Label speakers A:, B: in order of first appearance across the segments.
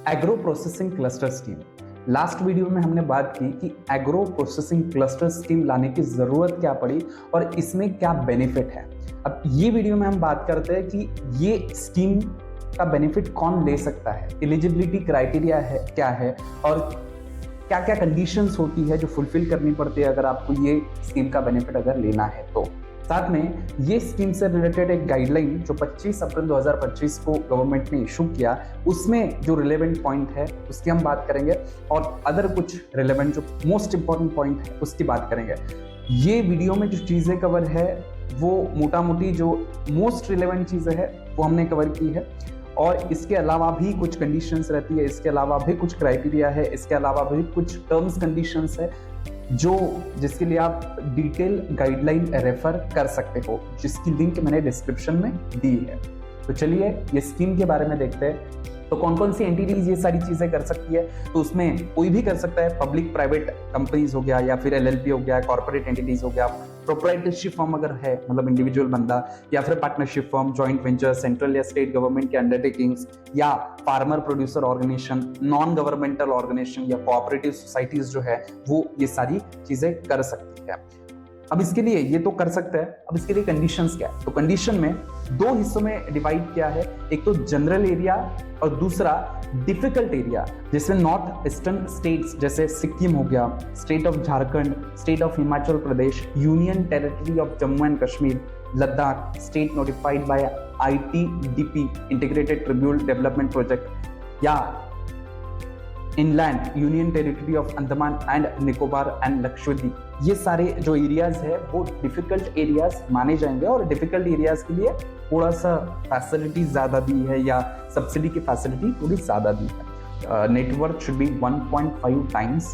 A: Agro processing cluster scheme. Last video में हमने बात की कि एग्रो प्रोसेसिंग क्लस्टर स्कीम लाने की जरूरत क्या पड़ी और इसमें क्या बेनिफिट है। अब ये वीडियो में हम बात करते हैं कि ये स्कीम का बेनिफिट कौन ले सकता है, एलिजिबिलिटी क्राइटेरिया है क्या है और क्या क्या कंडीशंस होती है जो फुलफिल करनी पड़ती है अगर आपको ये स्कीम का बेनिफिट अगर लेना है तो। साथ में ये स्कीम से रिलेटेड एक गाइडलाइन जो 25 अप्रैल 2025 को गवर्नमेंट ने इशू किया, उसमें जो रिलेवेंट पॉइंट है उसकी हम बात करेंगे और अदर कुछ रिलेवेंट जो मोस्ट इंपॉर्टेंट पॉइंट है उसकी बात करेंगे। ये वीडियो में जो चीज़ें कवर है वो मोटा मोटी जो मोस्ट रिलेवेंट चीज़ें है वो हमने कवर की है और इसके अलावा भी कुछ कंडीशंस रहती है, इसके अलावा भी कुछ क्राइटेरिया है, इसके अलावा भी कुछ टर्म्स कंडीशंस है जिसके लिए आप डिटेल गाइडलाइन रेफर कर सकते हो, जिसकी लिंक मैंने डिस्क्रिप्शन में दी है। तो चलिए ये स्कीम के बारे में देखते हैं। तो कौन कौन सी एंटिटीज ये सारी चीजें कर सकती है, तो उसमें कोई भी कर सकता है। पब्लिक प्राइवेट कंपनीज हो गया या फिर एलएलपी हो गया, कॉर्पोरेट एंटिटीज हो गया, प्रोप्राइटरशिप फर्म अगर है मतलब इंडिविजुअल बंदा, या फिर partnership firm, joint venture, central या स्टेट गवर्नमेंट के अंडरटेकिंग्स, या farmer producer organisation, non governmental organisation या कोऑपरेटिव सोसाइटीज जो है वो ये सारी चीजें कर सकती है। अब इसके लिए ये तो कर सकता है, अब इसके लिए कंडीशंस क्या है, तो कंडीशन में दो हिस्सों में डिवाइड किया है। एक तो जनरल एरिया और दूसरा डिफिकल्ट एरिया, जिसमें नॉर्थ ईस्टर्न स्टेट्स जैसे सिक्किम हो गया, state of Jharkhand, state of Himachal Pradesh, union territory of Jammu and Kashmir, Ladakh, state notified by ITDP integrated tribunal development project, या inland union territory of Andaman and Nicobar and Lakshadweep. ये सारे जो एरियाज है वो डिफिकल्ट एरियाज माने जाएंगे और डिफिकल्ट एरियाज के लिए थोड़ा सा फैसिलिटी ज्यादा दी है या सब्सिडी की फैसिलिटी थोड़ी ज्यादा दी है। Network should be 1.5 times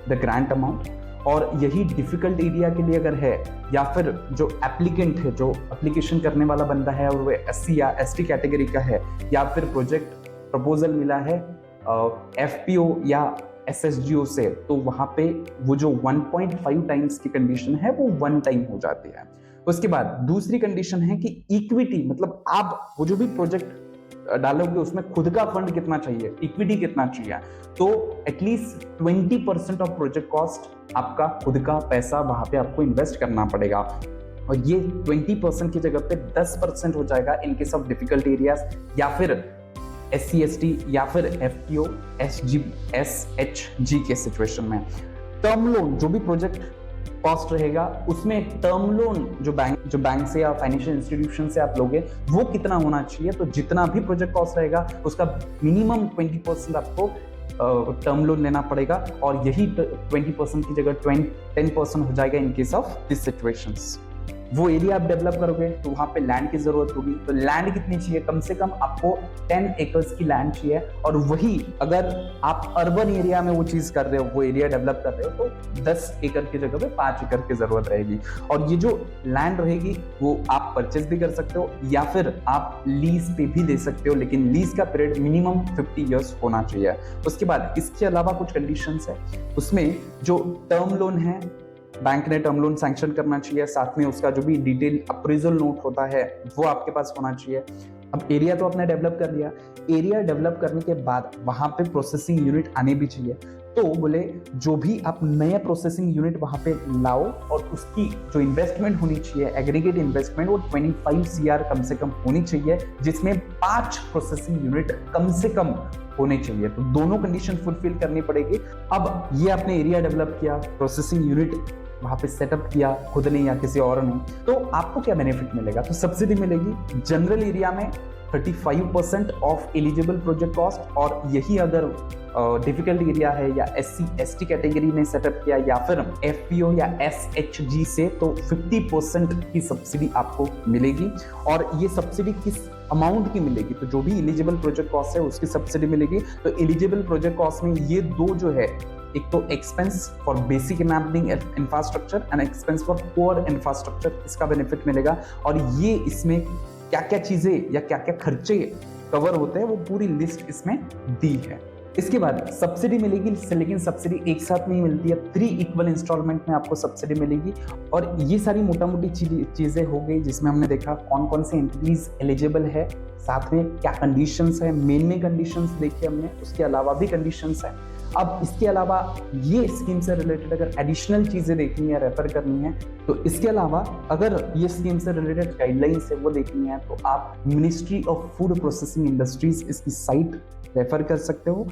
A: the grant amount. और यही डिफिकल्ट एरिया के लिए अगर है या फिर जो एप्लीकेंट है, जो एप्लीकेशन करने वाला बंदा है और वो एससी या एसटी कैटेगरी का है, या फिर प्रोजेक्ट प्रपोजल मिला है एफपीओ या एसएसजीओ से, तो वहां पे वो जो 1.5 टाइम्स की कंडीशन है वो 1 टाइम हो जाती है। उसके बाद दूसरी कंडीशन है कि इक्विटी, मतलब आप वो जो भी प्रोजेक्ट डालोगे उसमें खुद का फंड कितना चाहिए, इक्विटी कितना चाहिए, तो एटलीस्ट 20% ऑफ प्रोजेक्ट कॉस्ट आपका खुद का पैसा वहां पे आपको इन्वेस्ट करना पड़ेगा। और ये 20% की जगह पे 10% हो जाएगा in case of difficult areas, या फिर SC ST या फिर FPO SHG के सिचुएशन में। टर्म लोन जो भी प्रोजेक्ट कॉस्ट रहेगा उसमें टर्म लोन जो बैंक से या फाइनेंशियल इंस्टीट्यूशन से आप लोगे वो कितना होना चाहिए, तो जितना भी प्रोजेक्ट कॉस्ट रहेगा उसका मिनिमम 20% आपको टर्म लोन लेना पड़ेगा और यही 20% की जगह 10% हो जाएगा in case of this situations. वो एरिया आप डेवलप करोगे तो वहां पे लैंड की जरूरत होगी, तो लैंड कितनी चाहिए, कम से कम आपको 10 एकर्स की लैंड चाहिए। और वही अगर आप अर्बन एरिया में वो चीज कर रहे हो, वो एरिया डेवलप कर रहे हो, तो 10 एकड़ की जगह पे 5 एकड़ की जरूरत रहेगी। और ये जो लैंड रहेगी वो आप परचेज भी कर सकते हो या फिर आप लीज पे भी ले सकते हो, लेकिन लीज का पीरियड मिनिमम 50 ईयर्स होना चाहिए। उसके बाद इसके अलावा कुछ कंडीशंस है, उसमें जो टर्म लोन है बैंक ने टर्म लोन सैंक्शन करना चाहिए, साथ में उसका जो भी डिटेल अप्रेजल नोट होता है वो आपके पास होना चाहिए। अब एरिया तो आपने डेवलप कर लिया, एरिया डेवलप करने के बाद वहां पे प्रोसेसिंग यूनिट आने भी चाहिए, तो बोले जो भी आप नया प्रोसेसिंग यूनिट वहां पे लाओ और उसकी जो इन्वेस्टमेंट होनी चाहिए, एग्रीगेट इन्वेस्टमेंट, वो 25 CR कम से कम होनी चाहिए, जिसमें 5 प्रोसेसिंग यूनिट कम से कम होने चाहिए। तो दोनों कंडीशन फुलफिल करनी पड़ेगी। अब ये आपने एरिया डेवलप किया, प्रोसेसिंग यूनिट वहां पे सेटअप किया खुद ने या किसी और ने, तो आपको क्या बेनिफिट मिलेगा, तो सब्सिडी मिलेगी जनरल एरिया में 35% ऑफ एलिजिबल प्रोजेक्ट कॉस्ट, और यही अगर डिफिकल्ट एरिया है या SC ST कैटेगरी में सेटअप किया या फिर FPO या SHG से, तो 50% की सब्सिडी आपको मिलेगी। और ये सब्सिडी किस अमाउंट की मिलेगी, तो जो भी एलिजिबल प्रोजेक्ट कॉस्ट है उसकी सब्सिडी मिलेगी। तो एलिजिबल प्रोजेक्ट कॉस्ट में ये दो जो है, एक तो expense for basic enabling infrastructure and expense for core infrastructure, इसका बेनिफिट मिलेगा। और ये इसमें क्या क्या चीजें या क्या क्या खर्चे कवर होते हैं वो पूरी लिस्ट इसमें दी है। इसके बाद सब्सिडी मिलेगी, लेकिन सब्सिडी एक साथ नहीं मिलती है, 3 इक्वल इंस्टॉलमेंट में आपको सब्सिडी मिलेगी। और ये सारी मोटा मोटी चीजें हो गई जिसमें हमने देखा कौन कौन सी एंटिटीज एलिजिबल है, साथ में क्या कंडीशंस है, मेन कंडीशंस देखी हमने, उसके अलावा भी कंडीशंस है। अब इसके अलावा ये स्कीम से रिलेटेड अगर एडिशनल चीजें देखनी है, रेफर करनी है, तो इसके अलावा अगर ये स्कीम से रिलेटेड गाइडलाइंस है वो देखनी है, तो आप ministry of food processing industries इसकी साइट रेफर कर सकते हो।